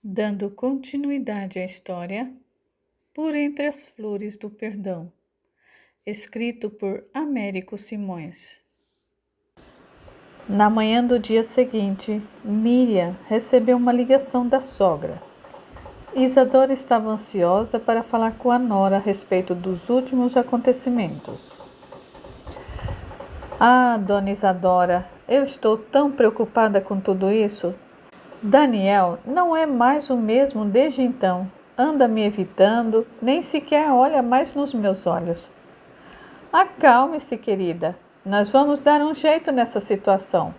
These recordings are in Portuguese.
Dando continuidade à história, Por Entre as Flores do Perdão, escrito por Américo Simões. Na manhã do dia seguinte, Miriam recebeu uma ligação da sogra. Isadora estava ansiosa para falar com a nora a respeito dos últimos acontecimentos. Ah, dona Isadora, eu estou tão preocupada com tudo isso. Daniel não é mais o mesmo desde então. Anda me evitando, nem sequer olha mais nos meus olhos. Acalme-se, querida. Nós vamos dar um jeito nessa situação.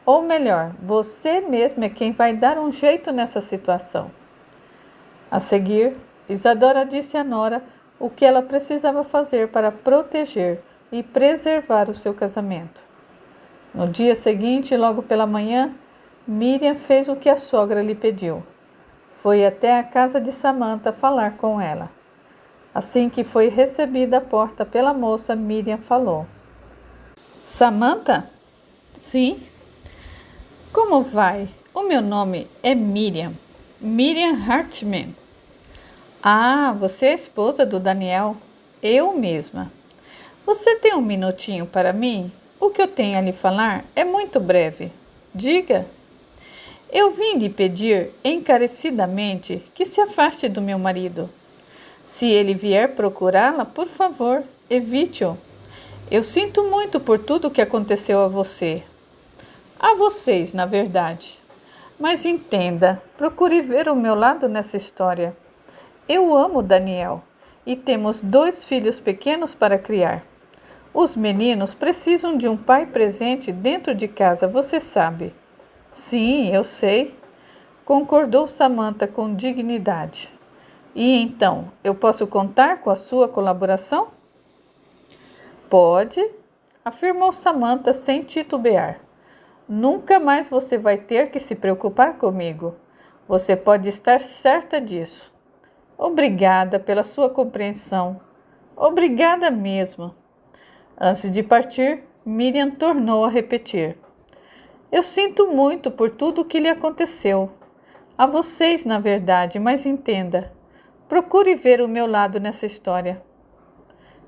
Ou melhor, você mesma é quem vai dar um jeito nessa situação. A seguir, Isadora disse à nora o que ela precisava fazer para proteger e preservar o seu casamento. No dia seguinte, logo pela manhã, Miriam fez o que a sogra lhe pediu. Foi até a casa de Samantha falar com ela. Assim que foi recebida à porta pela moça, Miriam falou: Samantha? Sim? Como vai? O meu nome é Miriam. Miriam Hartman. Ah, você é a esposa do Daniel? Eu mesma. Você tem um minutinho para mim? O que eu tenho a lhe falar é muito breve. Diga. Eu vim lhe pedir encarecidamente que se afaste do meu marido. Se ele vier procurá-la, por favor, evite-o. Eu sinto muito por tudo o que aconteceu a você. A vocês, na verdade. Mas entenda, procure ver o meu lado nessa história. Eu amo Daniel e temos 2 filhos pequenos para criar. Os meninos precisam de um pai presente dentro de casa, você sabe. Sim, eu sei, concordou Samantha com dignidade. E então, eu posso contar com a sua colaboração? Pode, afirmou Samantha sem titubear. Nunca mais você vai ter que se preocupar comigo. Você pode estar certa disso. Obrigada pela sua compreensão. Obrigada mesmo. Antes de partir, Miriam tornou a repetir. Eu sinto muito por tudo o que lhe aconteceu. A vocês, na verdade, mas entenda. Procure ver o meu lado nessa história.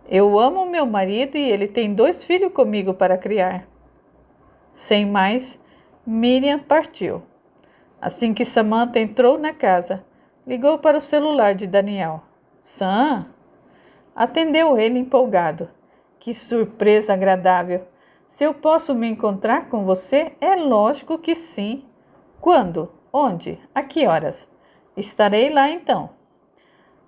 Eu amo meu marido e ele tem 2 filhos comigo para criar. Sem mais, Miriam partiu. Assim que Samantha entrou na casa, ligou para o celular de Daniel. Sam? Atendeu ele empolgado. Que surpresa agradável! Se eu posso me encontrar com você, é lógico que sim. Quando? Onde? A que horas? Estarei lá então.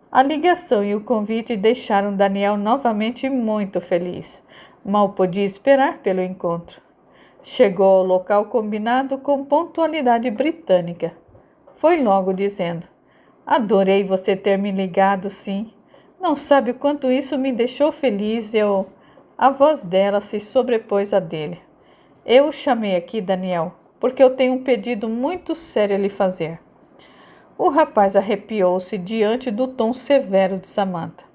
A ligação e o convite deixaram Daniel novamente muito feliz. Mal podia esperar pelo encontro. Chegou ao local combinado com pontualidade britânica. Foi logo dizendo: Adorei você ter me ligado, sim. Não sabe o quanto isso me deixou feliz. A voz dela se sobrepôs à dele. Eu o chamei aqui, Daniel, porque eu tenho um pedido muito sério a lhe fazer. O rapaz arrepiou-se diante do tom severo de Samantha.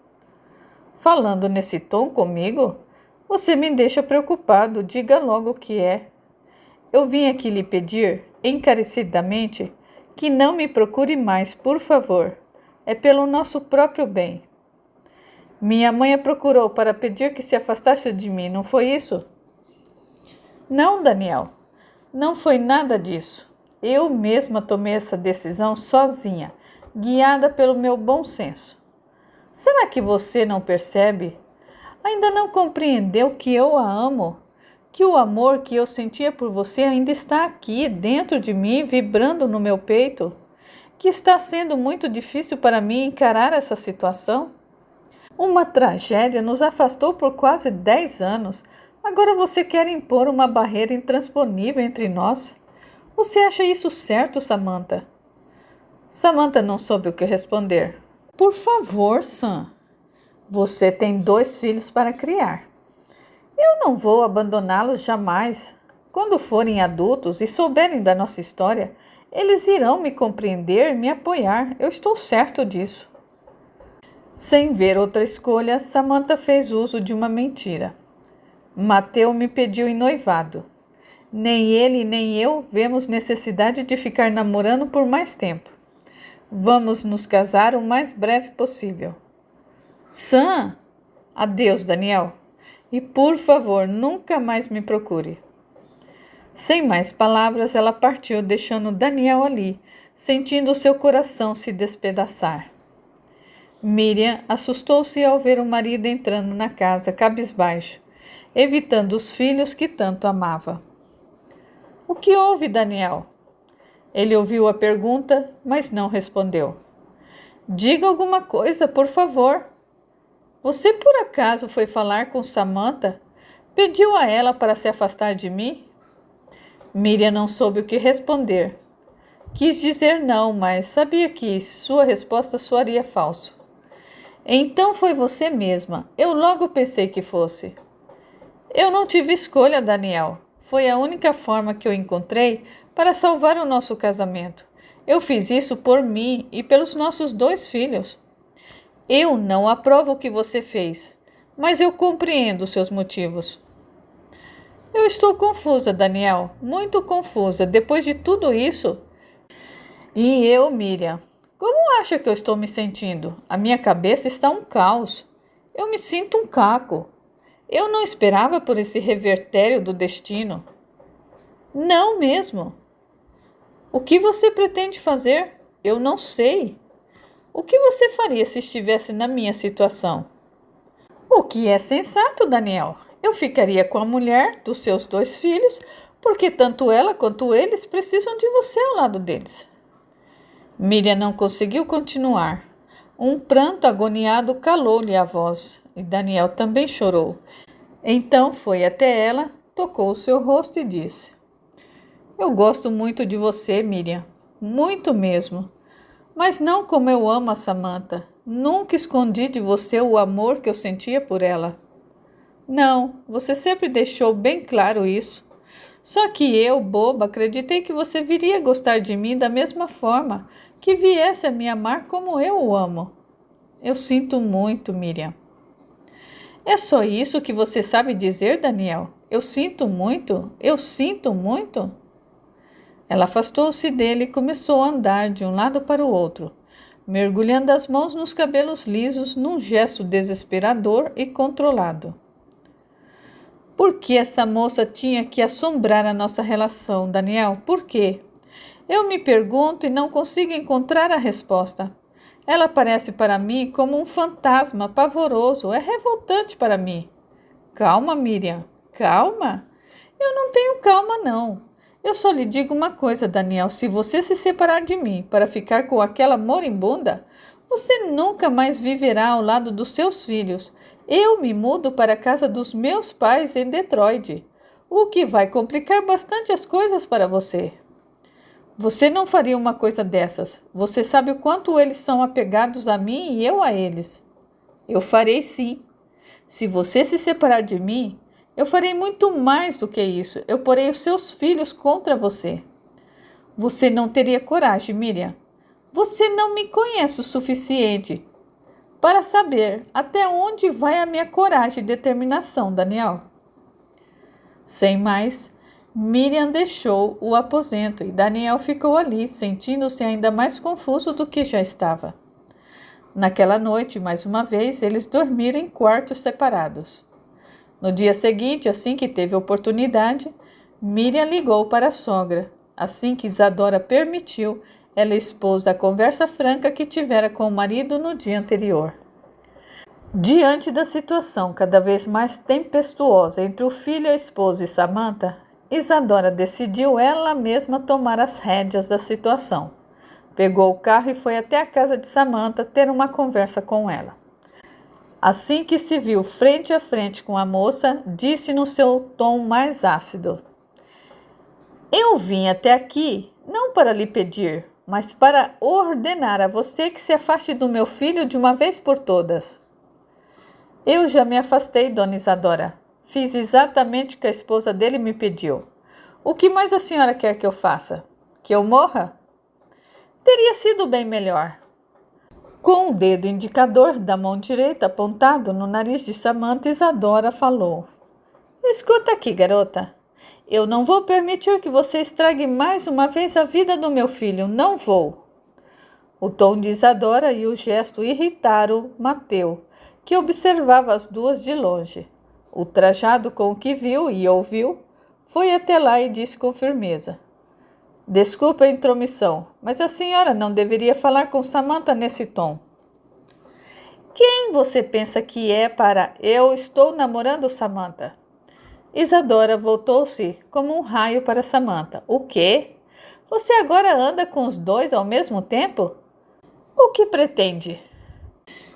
Falando nesse tom comigo? Você me deixa preocupado, diga logo o que é. Eu vim aqui lhe pedir, encarecidamente, que não me procure mais, por favor. É pelo nosso próprio bem. Minha mãe a procurou para pedir que se afastasse de mim, não foi isso? Não, Daniel, não foi nada disso. Eu mesma tomei essa decisão sozinha, guiada pelo meu bom senso. Será que você não percebe? Ainda não compreendeu que eu a amo? Que o amor que eu sentia por você ainda está aqui, dentro de mim, vibrando no meu peito? Que está sendo muito difícil para mim encarar essa situação? Uma tragédia nos afastou por quase 10 anos. Agora você quer impor uma barreira intransponível entre nós? Você acha isso certo, Samantha? Samantha não soube o que responder. Por favor, Sam. Você tem 2 filhos para criar. Eu não vou abandoná-los jamais. Quando forem adultos e souberem da nossa história, eles irão me compreender e me apoiar. Eu estou certo disso. Sem ver outra escolha, Samantha fez uso de uma mentira. Mateu me pediu em noivado. Nem ele nem eu vemos necessidade de ficar namorando por mais tempo. Vamos nos casar o mais breve possível. Sam, adeus, Daniel. E por favor, nunca mais me procure. Sem mais palavras, ela partiu, deixando Daniel ali, sentindo seu coração se despedaçar. Miriam assustou-se ao ver o marido entrando na casa cabisbaixo, evitando os filhos que tanto amava. O que houve, Daniel? Ele ouviu a pergunta, mas não respondeu. Diga alguma coisa, por favor. Você por acaso foi falar com Samantha? Pediu a ela para se afastar de mim? Miriam não soube o que responder. Quis dizer não, mas sabia que sua resposta soaria falso. Então foi você mesma. Eu logo pensei que fosse. Eu não tive escolha, Daniel. Foi a única forma que eu encontrei para salvar o nosso casamento. Eu fiz isso por mim e pelos nossos 2 filhos. Eu não aprovo o que você fez, mas eu compreendo seus motivos. Eu estou confusa, Daniel, muito confusa, depois de tudo isso. E eu, Miriam, como acha que eu estou me sentindo? A minha cabeça está um caos. Eu me sinto um caco. Eu não esperava por esse revertério do destino. Não mesmo. O que você pretende fazer? Eu não sei. O que você faria se estivesse na minha situação? O que é sensato, Daniel? Eu ficaria com a mulher dos seus 2 filhos, porque tanto ela quanto eles precisam de você ao lado deles. Miriam não conseguiu continuar. Um pranto agoniado calou-lhe a voz, e Daniel também chorou. Então foi até ela, tocou o seu rosto e disse: Eu gosto muito de você, Miriam, muito mesmo. Mas não como eu amo a Samantha. Nunca escondi de você o amor que eu sentia por ela. Não, você sempre deixou bem claro isso. Só que eu, boba, acreditei que você viria gostar de mim da mesma forma, que viesse a me amar como eu o amo. Eu sinto muito, Miriam. É só isso que você sabe dizer, Daniel? Eu sinto muito? Eu sinto muito? Ela afastou-se dele e começou a andar de um lado para o outro, mergulhando as mãos nos cabelos lisos num gesto desesperador e controlado. Por que essa moça tinha que assombrar a nossa relação, Daniel? Por quê? Eu me pergunto e não consigo encontrar a resposta. Ela parece para mim como um fantasma pavoroso, é revoltante para mim. Calma, Miriam, calma. Eu não tenho calma, não. Eu só lhe digo uma coisa, Daniel, se você se separar de mim para ficar com aquela moribunda, você nunca mais viverá ao lado dos seus filhos. Eu me mudo para a casa dos meus pais em Detroit, o que vai complicar bastante as coisas para você. Você não faria uma coisa dessas. Você sabe o quanto eles são apegados a mim e eu a eles. Eu farei sim. Se você se separar de mim, eu farei muito mais do que isso. Eu porei os seus filhos contra você. Você não teria coragem, Miriam. Você não me conhece o suficiente para saber até onde vai a minha coragem e determinação, Daniel. Sem mais, Miriam deixou o aposento e Daniel ficou ali, sentindo-se ainda mais confuso do que já estava. Naquela noite, mais uma vez, eles dormiram em quartos separados. No dia seguinte, assim que teve oportunidade, Miriam ligou para a sogra. Assim que Isadora permitiu, ela expôs a conversa franca que tivera com o marido no dia anterior. Diante da situação cada vez mais tempestuosa entre o filho, a esposa e Samantha, Isadora decidiu ela mesma tomar as rédeas da situação. Pegou o carro e foi até a casa de Samantha ter uma conversa com ela. Assim que se viu frente a frente com a moça, disse no seu tom mais ácido: Eu vim até aqui não para lhe pedir, mas para ordenar a você que se afaste do meu filho de uma vez por todas. Eu já me afastei, dona Isadora. Fiz exatamente o que a esposa dele me pediu. O que mais a senhora quer que eu faça? Que eu morra? Teria sido bem melhor. Com o dedo indicador da mão direita apontado no nariz de Samantha, Isadora falou: Escuta aqui, garota. Eu não vou permitir que você estrague mais uma vez a vida do meu filho. Não vou. O tom de Isadora e o gesto irritaram Mateu, que observava as duas de longe. Ultrajado com o que viu e ouviu, foi até lá e disse com firmeza: Desculpe a intromissão, mas a senhora não deveria falar com Samantha nesse tom. Quem você pensa que é para eu estou namorando Samantha? Isadora voltou-se como um raio para Samantha. O quê? Você agora anda com os dois ao mesmo tempo? O que pretende?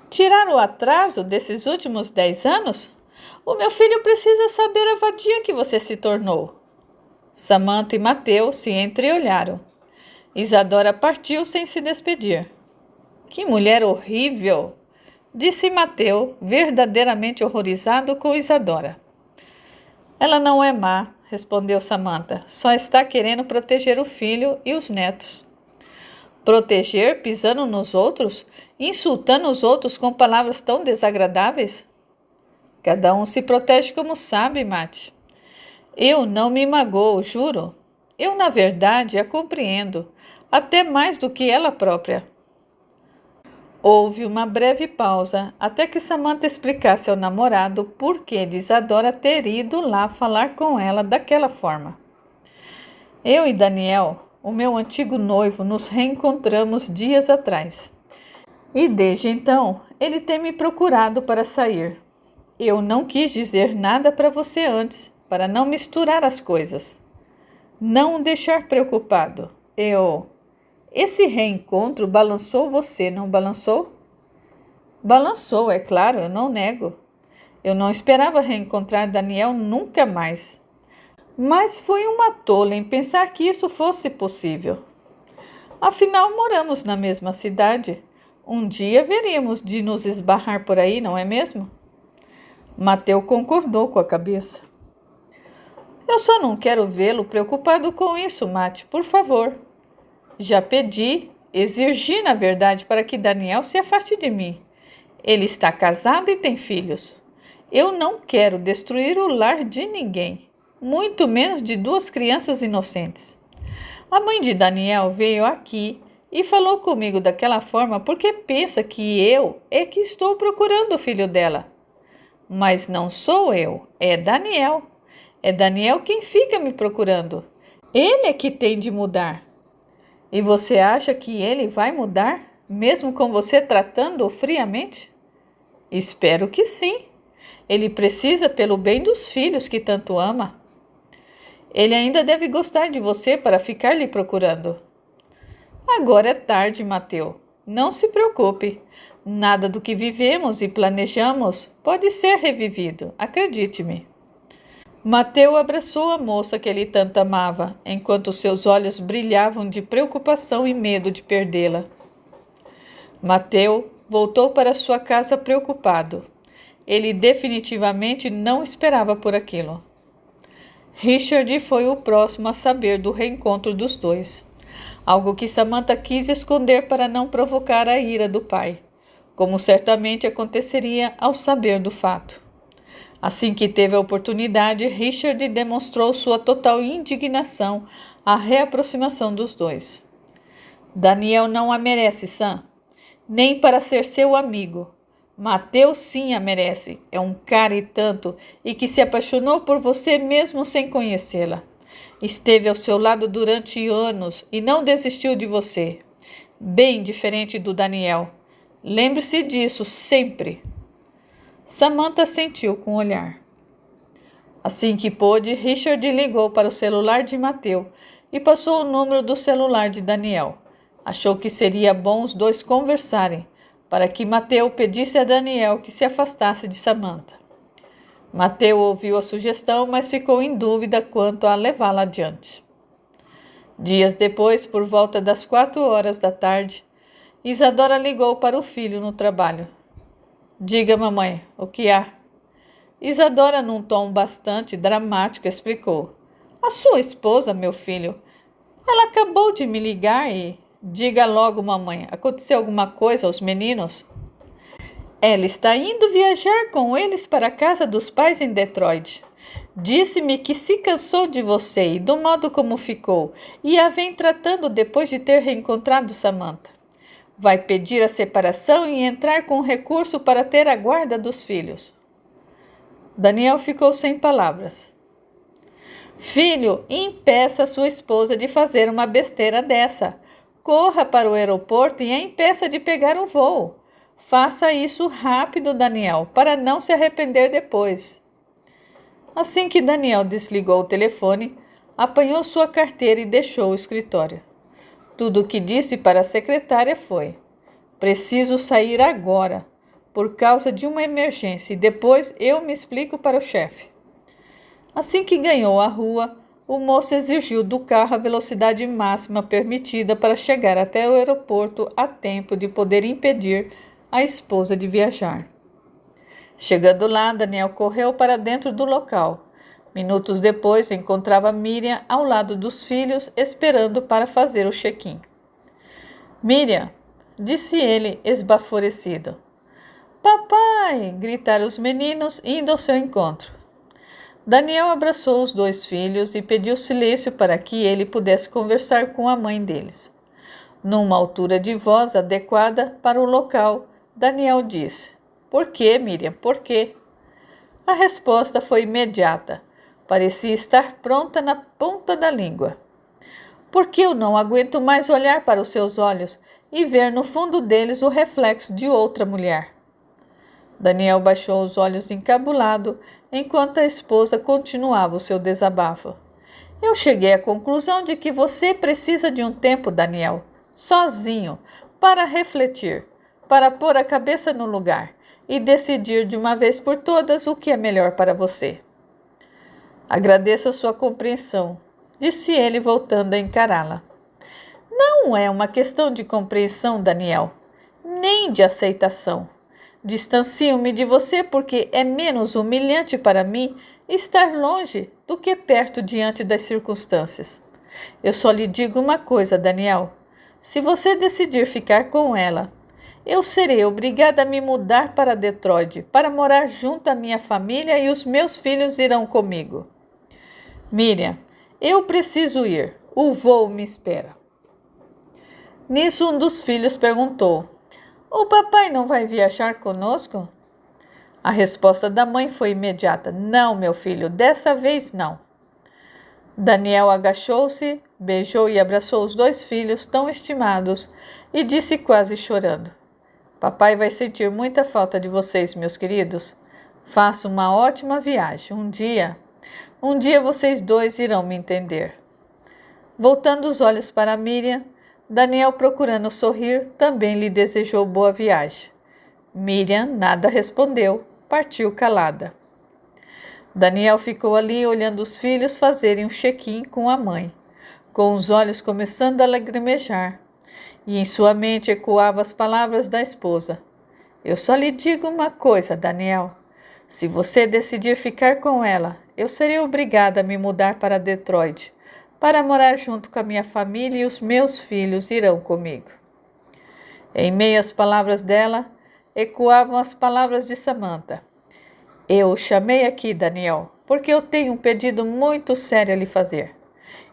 Tirar o atraso desses últimos 10 anos? O meu filho precisa saber a vadia que você se tornou. Samantha e Mateu se entreolharam. Isadora partiu sem se despedir. Que mulher horrível! Disse Mateu, verdadeiramente horrorizado com Isadora. Ela não é má, respondeu Samantha. Só está querendo proteger o filho e os netos. Proteger pisando nos outros? Insultando os outros com palavras tão desagradáveis? Cada um se protege como sabe, Mate. Eu não me magoo, juro. Eu, na verdade, a compreendo, até mais do que ela própria. Houve uma breve pausa, até que Samantha explicasse ao namorado por que de Isadora ter ido lá falar com ela daquela forma. Eu e Daniel, o meu antigo noivo, nos reencontramos dias atrás. E desde então, ele tem me procurado para sair. Eu não quis dizer nada para você antes, para não misturar as coisas. Não o deixar preocupado. Esse reencontro balançou você, não balançou? Balançou, é claro, eu não nego. Eu não esperava reencontrar Daniel nunca mais. Mas fui uma tola em pensar que isso fosse possível. Afinal, moramos na mesma cidade. Um dia veríamos de nos esbarrar por aí, não é mesmo? Mateu concordou com a cabeça. Eu só não quero vê-lo preocupado com isso, Mate, por favor. Já exigi, na verdade, para que Daniel se afaste de mim. Ele está casado e tem filhos. Eu não quero destruir o lar de ninguém, muito menos de 2 crianças inocentes. A mãe de Daniel veio aqui e falou comigo daquela forma porque pensa que eu é que estou procurando o filho dela. Mas não sou eu, é Daniel. É Daniel quem fica me procurando. Ele é que tem de mudar. E você acha que ele vai mudar, mesmo com você tratando-o friamente? Espero que sim. Ele precisa pelo bem dos filhos que tanto ama. Ele ainda deve gostar de você para ficar lhe procurando. Agora é tarde, Mateu. Não se preocupe. Nada do que vivemos e planejamos pode ser revivido, acredite-me. Mateu abraçou a moça que ele tanto amava, enquanto seus olhos brilhavam de preocupação e medo de perdê-la. Mateu voltou para sua casa preocupado. Ele definitivamente não esperava por aquilo. Richard foi o próximo a saber do reencontro dos dois, algo que Samantha quis esconder para não provocar a ira do pai, como certamente aconteceria ao saber do fato. Assim que teve a oportunidade, Richard demonstrou sua total indignação à reaproximação dos dois. Daniel não a merece, Sam, nem para ser seu amigo. Mateu sim a merece, é um cara e tanto, e que se apaixonou por você mesmo sem conhecê-la. Esteve ao seu lado durante anos e não desistiu de você. Bem diferente do Daniel. Lembre-se disso sempre. Samantha sentiu com o olhar. Assim que pôde, Richard ligou para o celular de Mateu e passou o número do celular de Daniel. Achou que seria bom os dois conversarem, para que Mateu pedisse a Daniel que se afastasse de Samantha. Mateu ouviu a sugestão, mas ficou em dúvida quanto a levá-la adiante. Dias depois, por volta das 4 horas da tarde, Isadora ligou para o filho no trabalho. Diga, mamãe, o que há? Isadora, num tom bastante dramático, explicou. A sua esposa, meu filho, ela acabou de me ligar e... Diga logo, mamãe, aconteceu alguma coisa aos meninos? Ela está indo viajar com eles para a casa dos pais em Detroit. Disse-me que se cansou de você e do modo como ficou, e a vem tratando depois de ter reencontrado Samantha. Vai pedir a separação e entrar com recurso para ter a guarda dos filhos. Daniel ficou sem palavras. Filho, impeça sua esposa de fazer uma besteira dessa. Corra para o aeroporto e a impeça de pegar um voo. Faça isso rápido, Daniel, para não se arrepender depois. Assim que Daniel desligou o telefone, apanhou sua carteira e deixou o escritório. Tudo o que disse para a secretária foi: preciso sair agora, por causa de uma emergência, e depois eu me explico para o chefe. Assim que ganhou a rua, o moço exigiu do carro a velocidade máxima permitida para chegar até o aeroporto a tempo de poder impedir a esposa de viajar. Chegando lá, Daniel correu para dentro do local. Minutos depois, encontrava Miriam ao lado dos filhos, esperando para fazer o check-in. Miriam, disse ele, esbaforecido. Papai! Gritaram os meninos, indo ao seu encontro. Daniel abraçou os dois filhos e pediu silêncio para que ele pudesse conversar com a mãe deles. Numa altura de voz adequada para o local, Daniel disse: Por quê, Miriam? Por quê? A resposta foi imediata. Parecia estar pronta na ponta da língua. Porque eu não aguento mais olhar para os seus olhos e ver no fundo deles o reflexo de outra mulher. Daniel baixou os olhos encabulado enquanto a esposa continuava o seu desabafo. Eu cheguei à conclusão de que você precisa de um tempo, Daniel, sozinho, para refletir, para pôr a cabeça no lugar e decidir de uma vez por todas o que é melhor para você. Agradeço a sua compreensão, disse ele voltando a encará-la. Não é uma questão de compreensão, Daniel, nem de aceitação. Distancio-me de você porque é menos humilhante para mim estar longe do que perto diante das circunstâncias. Eu só lhe digo uma coisa, Daniel. Se você decidir ficar com ela, eu serei obrigada a me mudar para Detroit, para morar junto à minha família e os meus filhos irão comigo. Miriam, eu preciso ir. O voo me espera. Nisso, um dos filhos perguntou: O papai não vai viajar conosco? A resposta da mãe foi imediata: Não, meu filho, dessa vez não. Daniel agachou-se, beijou e abraçou os dois filhos tão estimados e disse quase chorando: Papai vai sentir muita falta de vocês, meus queridos. Faça uma ótima viagem. Um dia vocês dois irão me entender. Voltando os olhos para Miriam, Daniel, procurando sorrir, também lhe desejou boa viagem. Miriam nada respondeu, partiu calada. Daniel ficou ali olhando os filhos fazerem um check-in com a mãe, com os olhos começando a lacrimejar, e em sua mente ecoavam as palavras da esposa. Eu só lhe digo uma coisa, Daniel. Se você decidir ficar com ela, eu serei obrigada a me mudar para Detroit, para morar junto com a minha família e os meus filhos irão comigo. Em meio às palavras dela, ecoavam as palavras de Samantha. Eu o chamei aqui, Daniel, porque eu tenho um pedido muito sério a lhe fazer.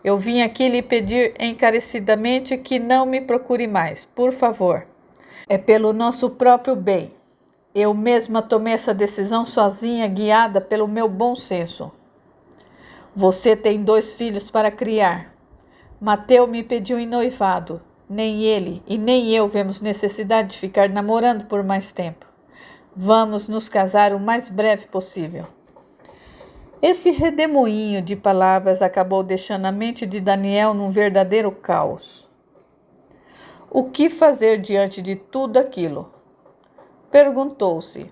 Eu vim aqui lhe pedir encarecidamente que não me procure mais, por favor. É pelo nosso próprio bem. Eu mesma tomei essa decisão sozinha, guiada pelo meu bom senso. Você tem 2 filhos para criar. Mateu me pediu em noivado. Nem ele e nem eu vemos necessidade de ficar namorando por mais tempo. Vamos nos casar o mais breve possível. Esse redemoinho de palavras acabou deixando a mente de Daniel num verdadeiro caos. O que fazer diante de tudo aquilo? Perguntou-se,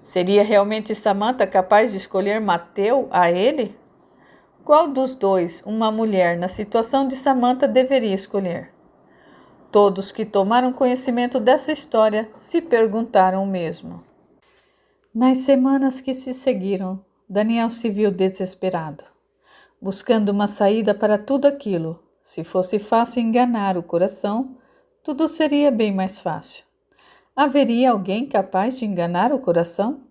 seria realmente Samantha capaz de escolher Mateu a ele? Qual dos dois uma mulher na situação de Samantha deveria escolher? Todos que tomaram conhecimento dessa história se perguntaram o mesmo. Nas semanas que se seguiram, Daniel se viu desesperado, buscando uma saída para tudo aquilo. Se fosse fácil enganar o coração, tudo seria bem mais fácil. Haveria alguém capaz de enganar o coração?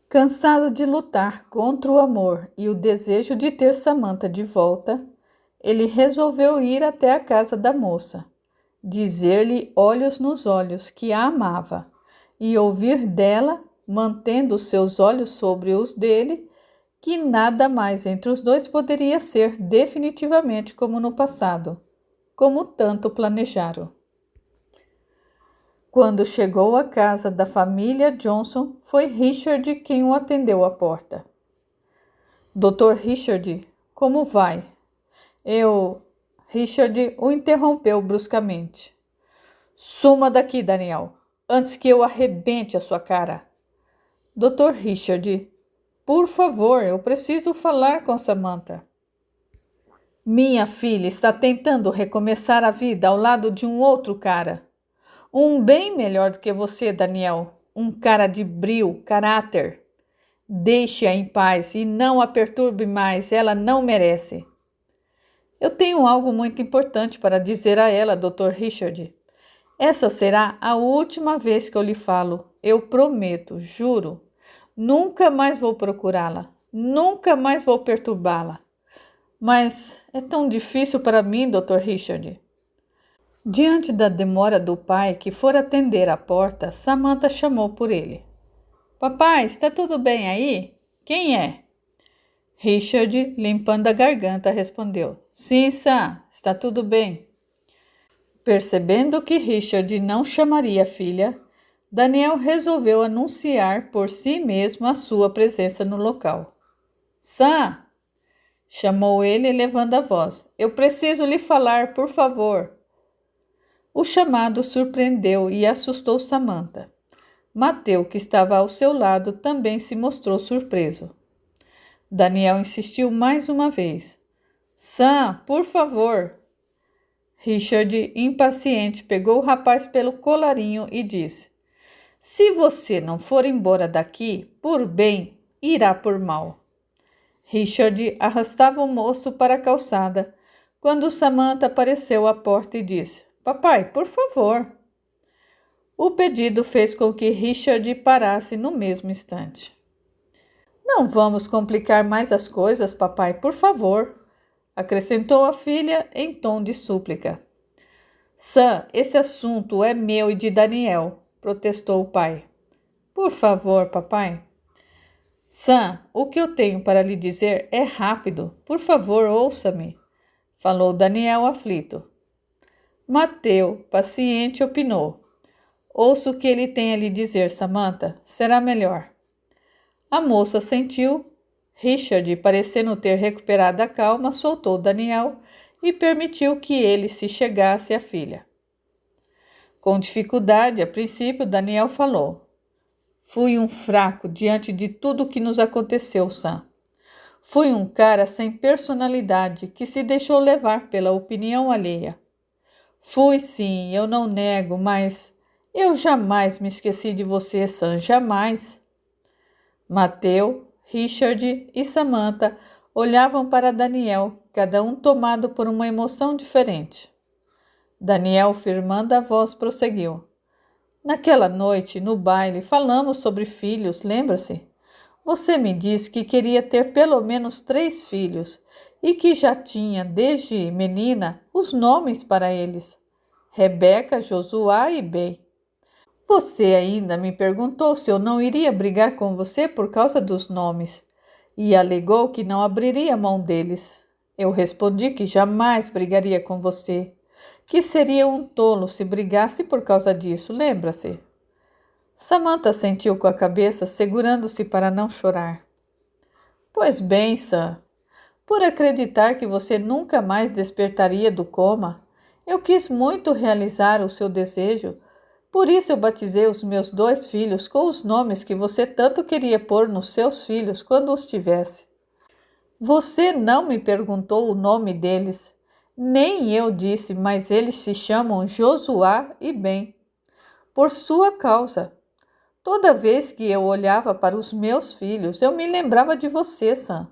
Cansado de lutar contra o amor e o desejo de ter Samantha de volta, ele resolveu ir até a casa da moça. dizer-lhe olhos nos olhos que a amava e ouvir dela, mantendo os seus olhos sobre os dele, que nada mais entre os dois poderia ser definitivamente como no passado, como tanto planejaram. Quando chegou à casa da família Johnson, foi Richard quem o atendeu à porta. Dr. Richard, como vai? Richard o interrompeu bruscamente. Suma daqui, Daniel, antes que eu arrebente a sua cara. Dr. Richard, por favor, eu preciso falar com Samantha. Minha filha está tentando recomeçar a vida ao lado de um outro cara. Um bem melhor do que você, Daniel. Um cara de brio, caráter. Deixe-a em paz e não a perturbe mais, ela não merece. Eu tenho algo muito importante para dizer a ela, Dr. Richard. Essa será a última vez que eu lhe falo. Eu prometo, juro. Nunca mais vou procurá-la. Nunca mais vou perturbá-la. Mas é tão difícil para mim, Dr. Richard. Diante da demora do pai, que for atender à porta, Samantha chamou por ele. Papai, está tudo bem aí? Quem é? Richard, limpando a garganta, respondeu. Sim, Sam, está tudo bem. Percebendo que Richard não chamaria a filha, Daniel resolveu anunciar por si mesmo a sua presença no local. Sam, chamou ele elevando a voz. Eu preciso lhe falar, por favor. O chamado surpreendeu e assustou Samantha. Mateu, que estava ao seu lado, também se mostrou surpreso. Daniel insistiu mais uma vez. Sam, por favor. Richard, impaciente, pegou o rapaz pelo colarinho e disse: Se você não for embora daqui, por bem, irá por mal. Richard arrastava o moço para a calçada, quando Samantha apareceu à porta e disse: Papai, por favor. O pedido fez com que Richard parasse no mesmo instante. Não vamos complicar mais as coisas, papai, por favor, acrescentou a filha em tom de súplica. Sam, esse assunto é meu e de Daniel, protestou o pai. Por favor, papai. Sam, o que eu tenho para lhe dizer é rápido. Por favor, ouça-me, falou Daniel aflito. Mateu, paciente, opinou. Ouça o que ele tem a lhe dizer, Samantha, será melhor. A moça sentiu. Richard, parecendo ter recuperado a calma, soltou Daniel e permitiu que ele se chegasse à filha. Com dificuldade, a princípio, Daniel falou. Fui um fraco diante de tudo o que nos aconteceu, Sam. Fui um cara sem personalidade que se deixou levar pela opinião alheia. Fui sim, eu não nego, mas eu jamais me esqueci de você, Sam, jamais. Mateu, Richard e Samantha olhavam para Daniel, cada um tomado por uma emoção diferente. Daniel, firmando a voz, prosseguiu. Naquela noite, no baile, falamos sobre filhos, lembra-se? Você me disse que queria ter pelo menos 3 filhos e que já tinha, desde menina, os nomes para eles. Rebeca, Josuá e Ben. Você ainda me perguntou se eu não iria brigar com você por causa dos nomes e alegou que não abriria mão deles. Eu respondi que jamais brigaria com você, que seria um tolo se brigasse por causa disso, lembra-se? Samantha sentiu com a cabeça, segurando-se para não chorar. Pois bem, Sam, por acreditar que você nunca mais despertaria do coma, eu quis muito realizar o seu desejo. Por isso eu batizei os meus 2 filhos com os nomes que você tanto queria pôr nos seus filhos quando os tivesse. Você não me perguntou o nome deles, nem eu disse, mas eles se chamam Josuá e Ben. Por sua causa. Toda vez que eu olhava para os meus filhos, eu me lembrava de você, Sam.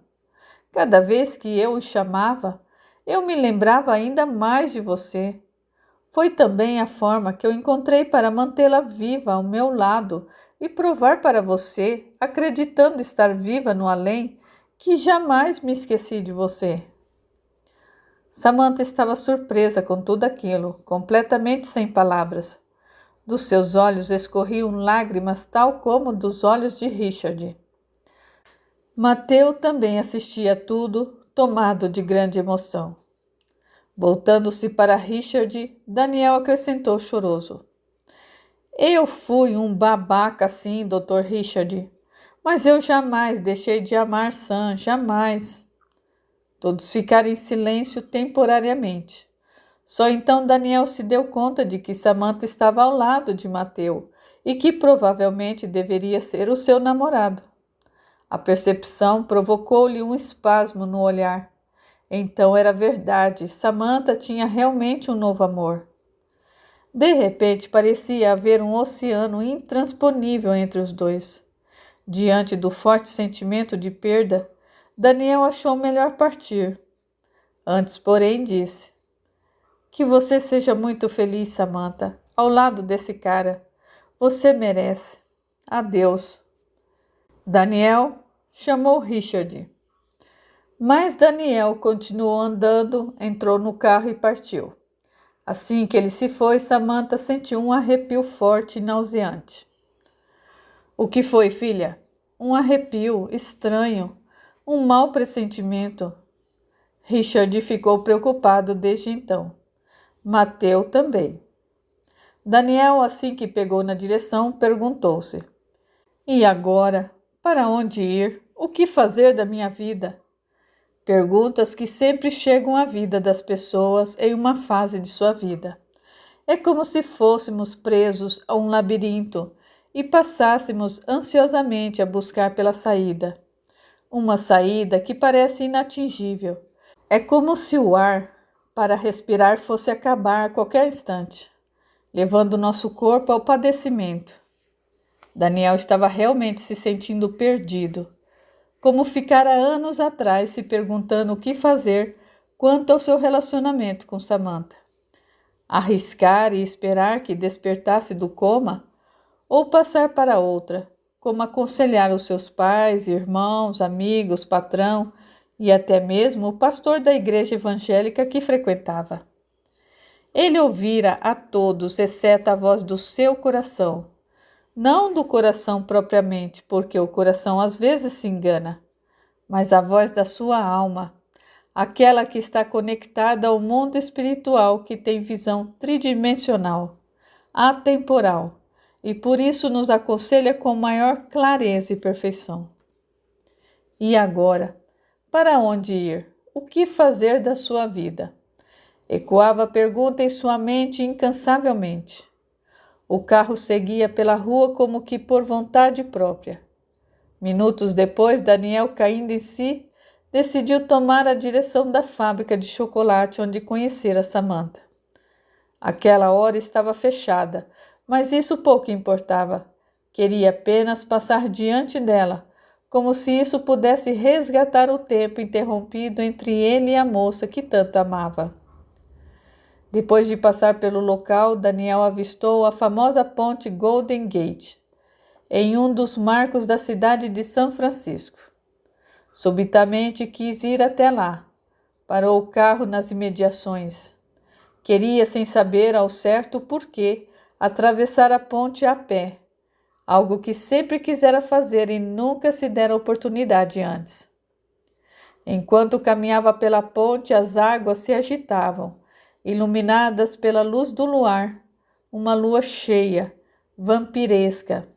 Cada vez que eu os chamava, eu me lembrava ainda mais de você. Foi também a forma que eu encontrei para mantê-la viva ao meu lado e provar para você, acreditando estar viva no além, que jamais me esqueci de você. Samantha estava surpresa com tudo aquilo, completamente sem palavras. Dos seus olhos escorriam lágrimas tal como dos olhos de Richard. Mateu também assistia a tudo, tomado de grande emoção. Voltando-se para Richard, Daniel acrescentou choroso: Eu fui um babaca sim, Dr. Richard, mas eu jamais deixei de amar Sam, jamais. Todos ficaram em silêncio temporariamente. Só então Daniel se deu conta de que Samantha estava ao lado de Mateu e que provavelmente deveria ser o seu namorado. A percepção provocou-lhe um espasmo no olhar. Então era verdade, Samantha tinha realmente um novo amor. De repente parecia haver um oceano intransponível entre os dois. Diante do forte sentimento de perda, Daniel achou melhor partir. Antes, porém, disse: Que você seja muito feliz, Samantha, ao lado desse cara. Você merece. Adeus. Daniel chamou Richard. Mas Daniel continuou andando, entrou no carro e partiu. Assim que ele se foi, Samantha sentiu um arrepio forte e nauseante. O que foi, filha? Um arrepio estranho, um mau pressentimento. Richard ficou preocupado desde então. Mateu também. Daniel, assim que pegou na direção, perguntou-se: E agora? Para onde ir? O que fazer da minha vida? Perguntas que sempre chegam à vida das pessoas em uma fase de sua vida. É como se fôssemos presos a um labirinto e passássemos ansiosamente a buscar pela saída. Uma saída que parece inatingível. É como se o ar para respirar fosse acabar a qualquer instante, levando nosso corpo ao padecimento. Daniel estava realmente se sentindo perdido, como ficara anos atrás se perguntando o que fazer quanto ao seu relacionamento com Samantha. Arriscar e esperar que despertasse do coma, ou passar para outra, como aconselhar os seus pais, irmãos, amigos, patrão e até mesmo o pastor da igreja evangélica que frequentava. Ele ouvira a todos, exceto a voz do seu coração. Não do coração propriamente, porque o coração às vezes se engana, mas a voz da sua alma, aquela que está conectada ao mundo espiritual, que tem visão tridimensional, atemporal, e por isso nos aconselha com maior clareza e perfeição. E agora, para onde ir? O que fazer da sua vida? Ecoava a pergunta em sua mente incansavelmente. O carro seguia pela rua como que por vontade própria. Minutos depois, Daniel, caindo em si, decidiu tomar a direção da fábrica de chocolate onde conhecera Samantha. Aquela hora estava fechada, mas isso pouco importava. Queria apenas passar diante dela, como se isso pudesse resgatar o tempo interrompido entre ele e a moça que tanto amava. Depois de passar pelo local, Daniel avistou a famosa ponte Golden Gate, em um dos marcos da cidade de São Francisco. Subitamente quis ir até lá. Parou o carro nas imediações. Queria, sem saber ao certo o porquê, atravessar a ponte a pé, algo que sempre quisera fazer e nunca se dera oportunidade antes. Enquanto caminhava pela ponte, as águas se agitavam, iluminadas pela luz do luar, uma lua cheia, vampiresca.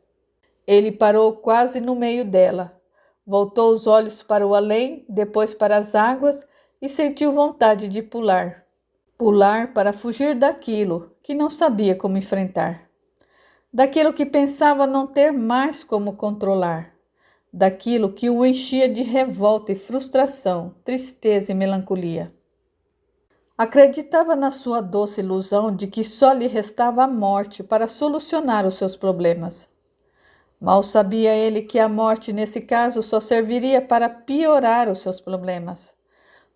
Ele parou quase no meio dela, voltou os olhos para o além, depois para as águas e sentiu vontade de pular. Pular para fugir daquilo que não sabia como enfrentar, daquilo que pensava não ter mais como controlar, daquilo que o enchia de revolta e frustração, tristeza e melancolia. Acreditava na sua doce ilusão de que só lhe restava a morte para solucionar os seus problemas. Mal sabia ele que a morte, nesse caso, só serviria para piorar os seus problemas,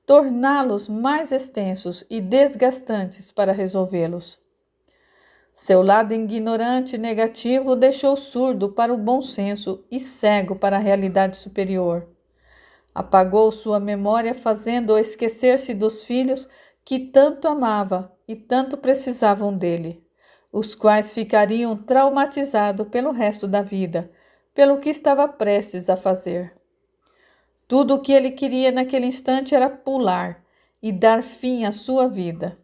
torná-los mais extensos e desgastantes para resolvê-los. Seu lado ignorante e negativo o deixou surdo para o bom senso e cego para a realidade superior. Apagou sua memória, fazendo-o esquecer-se dos filhos que tanto amava e tanto precisavam dele, os quais ficariam traumatizados pelo resto da vida, pelo que estava prestes a fazer. Tudo o que ele queria naquele instante era pular e dar fim à sua vida.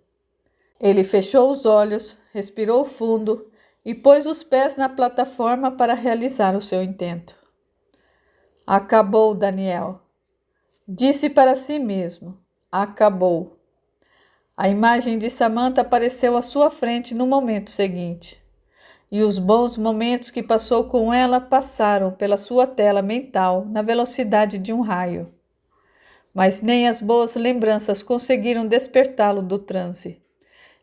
Ele fechou os olhos, respirou fundo e pôs os pés na plataforma para realizar o seu intento. Acabou, Daniel. Disse para si mesmo. Acabou. A imagem de Samantha apareceu à sua frente no momento seguinte. E os bons momentos que passou com ela passaram pela sua tela mental na velocidade de um raio. Mas nem as boas lembranças conseguiram despertá-lo do transe.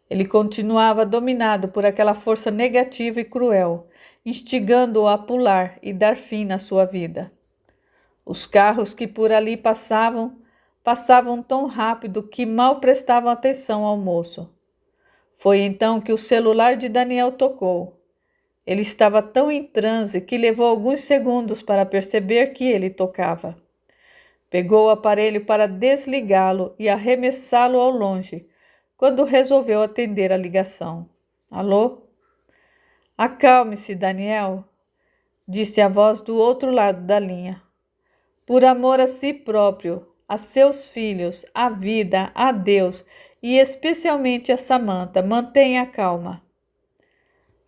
Ele continuava dominado por aquela força negativa e cruel, instigando-o a pular e dar fim na sua vida. Os carros que por ali passavam tão rápido que mal prestavam atenção ao moço. Foi então que o celular de Daniel tocou. Ele estava tão em transe que levou alguns segundos para perceber que ele tocava. Pegou o aparelho para desligá-lo e arremessá-lo ao longe, quando resolveu atender a ligação. Alô? Acalme-se, Daniel, disse a voz do outro lado da linha. Por amor a si próprio, a seus filhos, à vida, a Deus e especialmente a Samantha, mantenha a calma.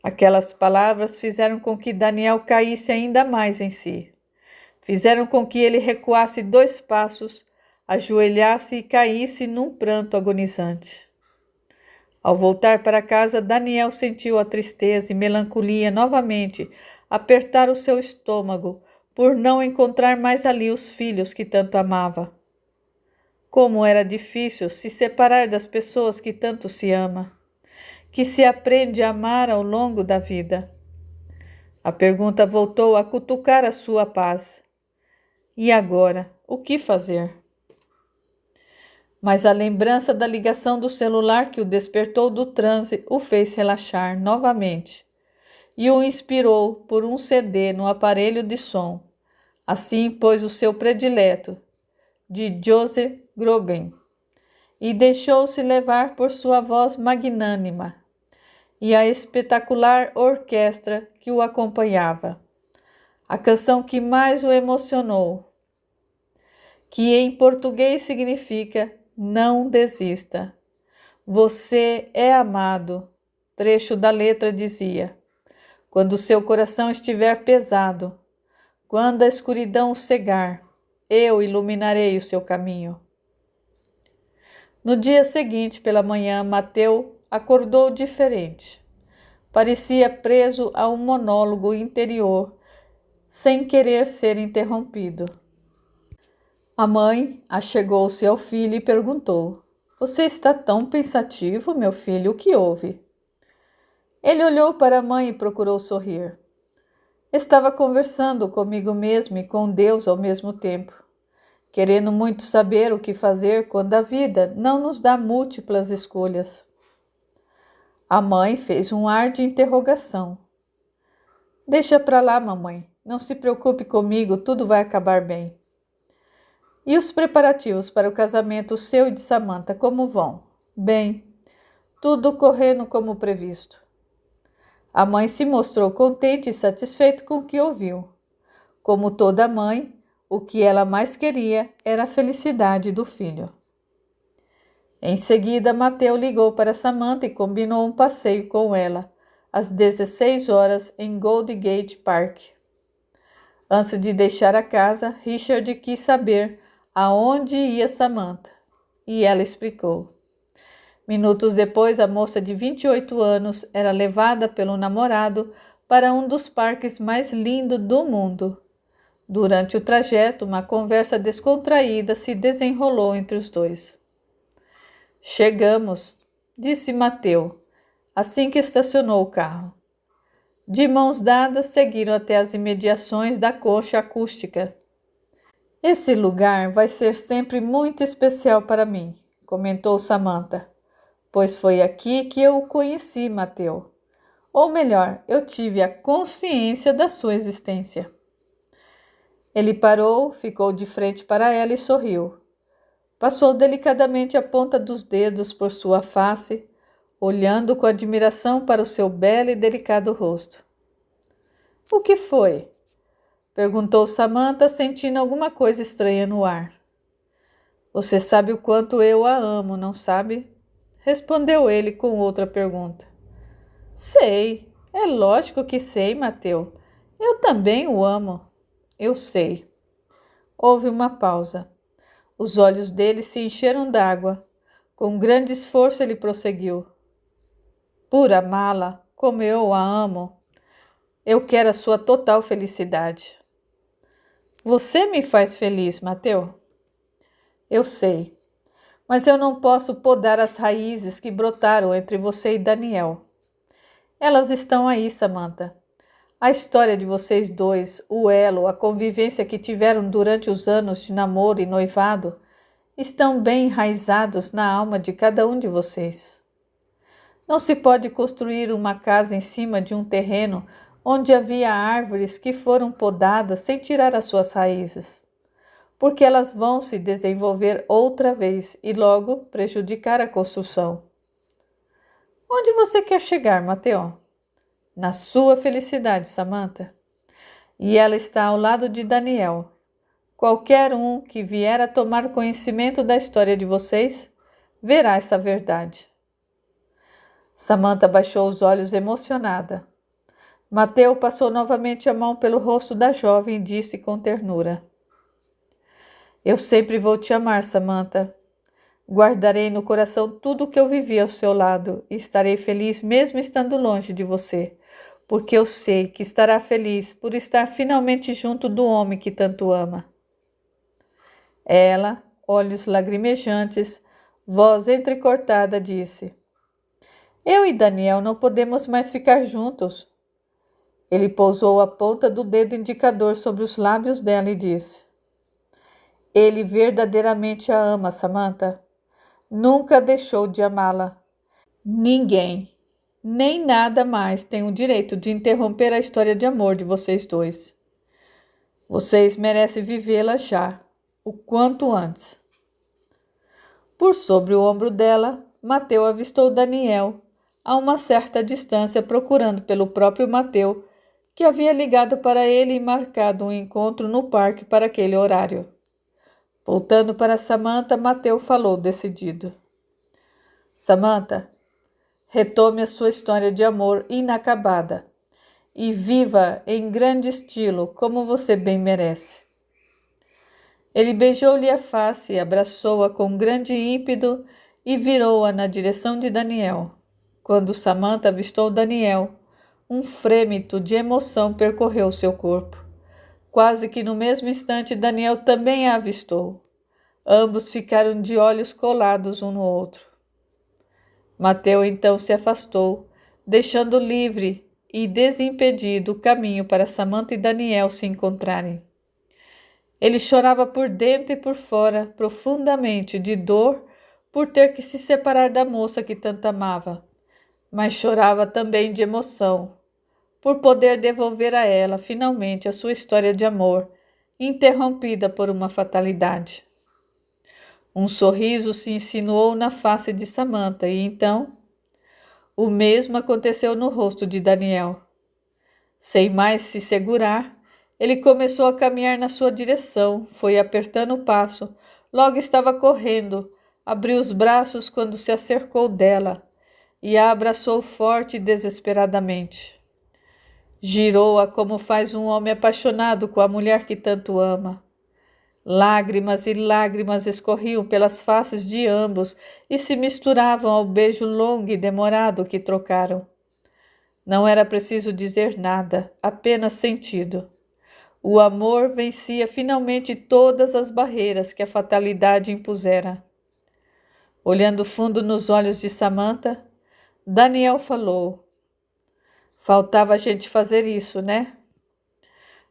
Aquelas palavras fizeram com que Daniel caísse ainda mais em si. Fizeram com que ele recuasse 2 passos, ajoelhasse e caísse num pranto agonizante. Ao voltar para casa, Daniel sentiu a tristeza e melancolia novamente apertar o seu estômago por não encontrar mais ali os filhos que tanto amava. Como era difícil se separar das pessoas que tanto se ama, que se aprende a amar ao longo da vida. A pergunta voltou a cutucar a sua paz. E agora, o que fazer? Mas a lembrança da ligação do celular que o despertou do transe o fez relaxar novamente e o inspirou por um CD no aparelho de som. Assim pôs o seu predileto, de Joseph Groban, e deixou-se levar por sua voz magnânima e a espetacular orquestra que o acompanhava. A canção que mais o emocionou, que em português significa Não desista. Você é amado. Trecho da letra dizia: quando seu coração estiver pesado, quando a escuridão o cegar, eu iluminarei o seu caminho. No dia seguinte, pela manhã, Mateu acordou diferente. Parecia preso a um monólogo interior, sem querer ser interrompido. A mãe achegou-se ao filho e perguntou: Você está tão pensativo, meu filho, o que houve? Ele olhou para a mãe e procurou sorrir. Estava conversando comigo mesmo e com Deus ao mesmo tempo, querendo muito saber o que fazer quando a vida não nos dá múltiplas escolhas. A mãe fez um ar de interrogação. Deixa pra lá, mamãe. Não se preocupe comigo, tudo vai acabar bem. E os preparativos para o casamento seu e de Samantha, como vão? Bem, tudo correndo como previsto. A mãe se mostrou contente e satisfeita com o que ouviu. Como toda mãe, o que ela mais queria era a felicidade do filho. Em seguida, Mateu ligou para Samantha e combinou um passeio com ela, às 16 horas, em Gold Gate Park. Antes de deixar a casa, Richard quis saber aonde ia Samantha, e ela explicou. Minutos depois, a moça de 28 anos era levada pelo namorado para um dos parques mais lindos do mundo. Durante o trajeto, uma conversa descontraída se desenrolou entre os dois. Chegamos, disse Mateu, assim que estacionou o carro. De mãos dadas, seguiram até as imediações da concha acústica. Esse lugar vai ser sempre muito especial para mim, comentou Samantha, pois foi aqui que eu o conheci, Mateu. Ou melhor, eu tive a consciência da sua existência. Ele parou, ficou de frente para ela e sorriu. Passou delicadamente a ponta dos dedos por sua face, olhando com admiração para o seu belo e delicado rosto. O que foi? Perguntou Samantha, sentindo alguma coisa estranha no ar. Você sabe o quanto eu a amo, não sabe? Respondeu ele com outra pergunta. Sei, é lógico que sei, Mateu. Eu também o amo. Eu sei. Houve uma pausa. Os olhos dele se encheram d'água. Com grande esforço ele prosseguiu. Por amá-la, como eu a amo, eu quero a sua total felicidade. Você me faz feliz, Mateu. Eu sei, mas eu não posso podar as raízes que brotaram entre você e Daniel. Elas estão aí, Samantha. A história de vocês dois, o elo, a convivência que tiveram durante os anos de namoro e noivado, estão bem enraizados na alma de cada um de vocês. Não se pode construir uma casa em cima de um terreno onde havia árvores que foram podadas sem tirar as suas raízes, porque elas vão se desenvolver outra vez e logo prejudicar a construção. Onde você quer chegar, Mateu? Na sua felicidade, Samantha. E ela está ao lado de Daniel. Qualquer um que vier a tomar conhecimento da história de vocês, verá essa verdade. Samantha baixou os olhos emocionada. Mateu passou novamente a mão pelo rosto da jovem e disse com ternura. Eu sempre vou te amar, Samantha. Guardarei no coração tudo o que eu vivi ao seu lado e estarei feliz mesmo estando longe de você, porque eu sei que estará feliz por estar finalmente junto do homem que tanto ama. Ela, olhos lagrimejantes, voz entrecortada, disse: Eu e Daniel não podemos mais ficar juntos. Ele pousou a ponta do dedo indicador sobre os lábios dela e disse: Ele verdadeiramente a ama, Samantha. Nunca deixou de amá-la. Ninguém, nem nada mais tem o direito de interromper a história de amor de vocês dois. Vocês merecem vivê-la já, o quanto antes. Por sobre o ombro dela, Mateu avistou Daniel, a uma certa distância, procurando pelo próprio Mateu, que havia ligado para ele e marcado um encontro no parque para aquele horário. Voltando para Samantha, Mateu falou decidido. Samantha, retome a sua história de amor inacabada e viva em grande estilo, como você bem merece. Ele beijou-lhe a face, abraçou-a com grande ímpeto e virou-a na direção de Daniel. Quando Samantha avistou Daniel, um frêmito de emoção percorreu seu corpo. Quase que no mesmo instante, Daniel também a avistou. Ambos ficaram de olhos colados um no outro. Mateu então se afastou, deixando livre e desimpedido o caminho para Samantha e Daniel se encontrarem. Ele chorava por dentro e por fora, profundamente, de dor por ter que se separar da moça que tanto amava, mas chorava também de emoção, por poder devolver a ela, finalmente, a sua história de amor, interrompida por uma fatalidade. Um sorriso se insinuou na face de Samantha e então o mesmo aconteceu no rosto de Daniel. Sem mais se segurar, ele começou a caminhar na sua direção, foi apertando o passo, logo estava correndo, abriu os braços quando se acercou dela e a abraçou forte e desesperadamente. Girou-a como faz um homem apaixonado com a mulher que tanto ama. Lágrimas e lágrimas escorriam pelas faces de ambos e se misturavam ao beijo longo e demorado que trocaram. Não era preciso dizer nada, apenas sentido. O amor vencia finalmente todas as barreiras que a fatalidade impusera. Olhando fundo nos olhos de Samantha, Daniel falou: Faltava a gente fazer isso, né?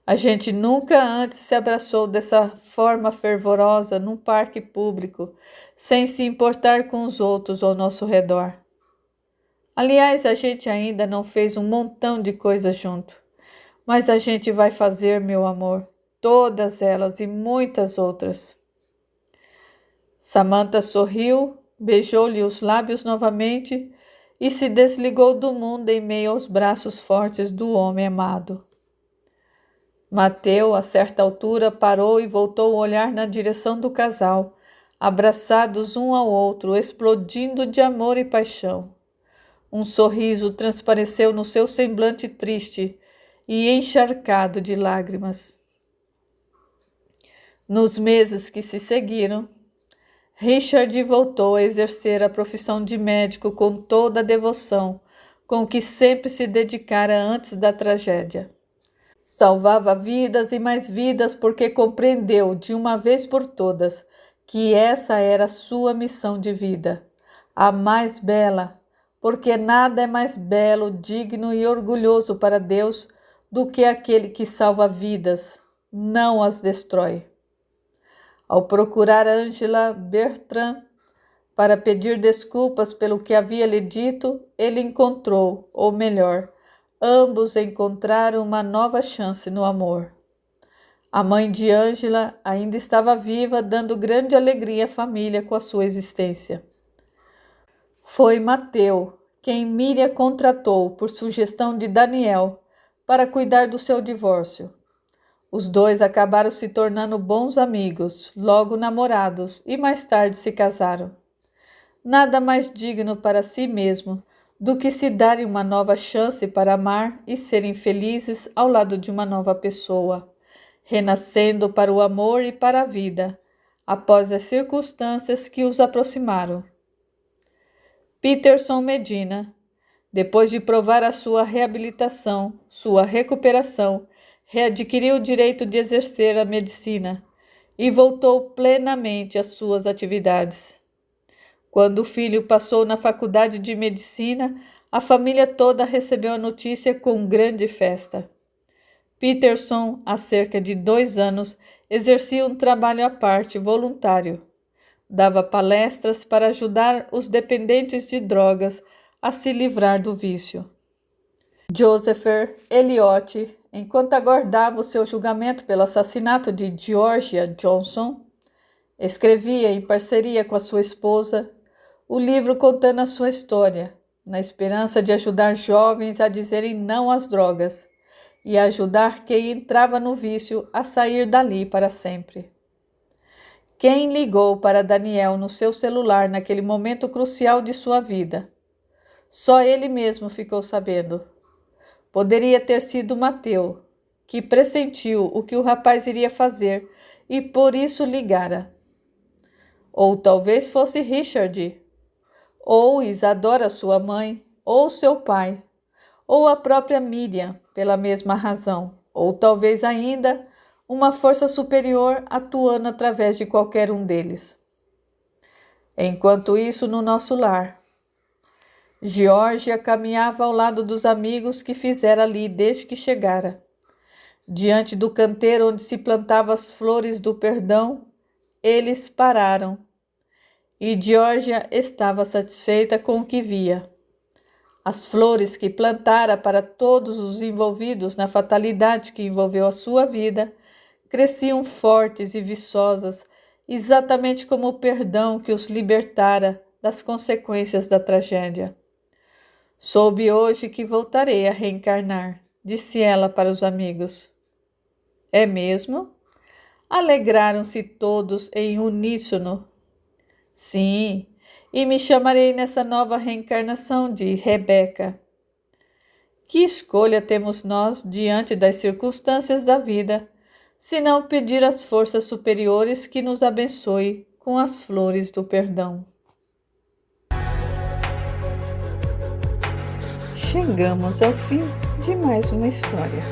A gente nunca antes se abraçou dessa forma fervorosa num parque público, sem se importar com os outros ao nosso redor. Aliás, a gente ainda não fez um montão de coisas junto, mas a gente vai fazer, meu amor, todas elas e muitas outras. Samantha sorriu, beijou-lhe os lábios novamente e se desligou do mundo em meio aos braços fortes do homem amado. Mateu, a certa altura, parou e voltou o olhar na direção do casal, abraçados um ao outro, explodindo de amor e paixão. Um sorriso transpareceu no seu semblante triste e encharcado de lágrimas. Nos meses que se seguiram, Richard voltou a exercer a profissão de médico com toda a devoção com que sempre se dedicara antes da tragédia. Salvava vidas e mais vidas porque compreendeu de uma vez por todas que essa era a sua missão de vida, a mais bela, porque nada é mais belo, digno e orgulhoso para Deus do que aquele que salva vidas, não as destrói. Ao procurar Angela Bertrand para pedir desculpas pelo que havia lhe dito, ele encontrou, ou melhor, ambos encontraram uma nova chance no amor. A mãe de Angela ainda estava viva, dando grande alegria à família com a sua existência. Foi Mateu quem Miriam contratou, por sugestão de Daniel, para cuidar do seu divórcio. Os dois acabaram se tornando bons amigos, logo namorados e mais tarde se casaram. Nada mais digno para si mesmo do que se darem uma nova chance para amar e serem felizes ao lado de uma nova pessoa, renascendo para o amor e para a vida, após as circunstâncias que os aproximaram. Peterson Medina, depois de provar a sua reabilitação, sua recuperação, readquiriu o direito de exercer a medicina e voltou plenamente às suas atividades. Quando o filho passou na faculdade de medicina, a família toda recebeu a notícia com grande festa. Peterson, há cerca de 2 anos, exercia um trabalho à parte, voluntário. Dava palestras para ajudar os dependentes de drogas a se livrar do vício. Joseph Eliot, enquanto aguardava o seu julgamento pelo assassinato de Georgia Johnson, escrevia, em parceria com a sua esposa, o livro contando a sua história, na esperança de ajudar jovens a dizerem não às drogas e ajudar quem entrava no vício a sair dali para sempre. Quem ligou para Daniel no seu celular naquele momento crucial de sua vida? Só ele mesmo ficou sabendo. Poderia ter sido Mateu, que pressentiu o que o rapaz iria fazer e por isso ligara. Ou talvez fosse Richard, ou Isadora, sua mãe, ou seu pai, ou a própria Miriam, pela mesma razão, ou talvez ainda uma força superior atuando através de qualquer um deles. Enquanto isso, no nosso lar, Geórgia caminhava ao lado dos amigos que fizera ali desde que chegara. Diante do canteiro onde se plantavam as flores do perdão, eles pararam. E Geórgia estava satisfeita com o que via. As flores que plantara para todos os envolvidos na fatalidade que envolveu a sua vida cresciam fortes e viçosas, exatamente como o perdão que os libertara das consequências da tragédia. Soube hoje que voltarei a reencarnar, disse ela para os amigos. É mesmo? Alegraram-se todos em uníssono. Sim, e me chamarei nessa nova reencarnação de Rebeca. Que escolha temos nós diante das circunstâncias da vida, se não pedir às forças superiores que nos abençoe com as flores do perdão? Chegamos ao fim de mais uma história.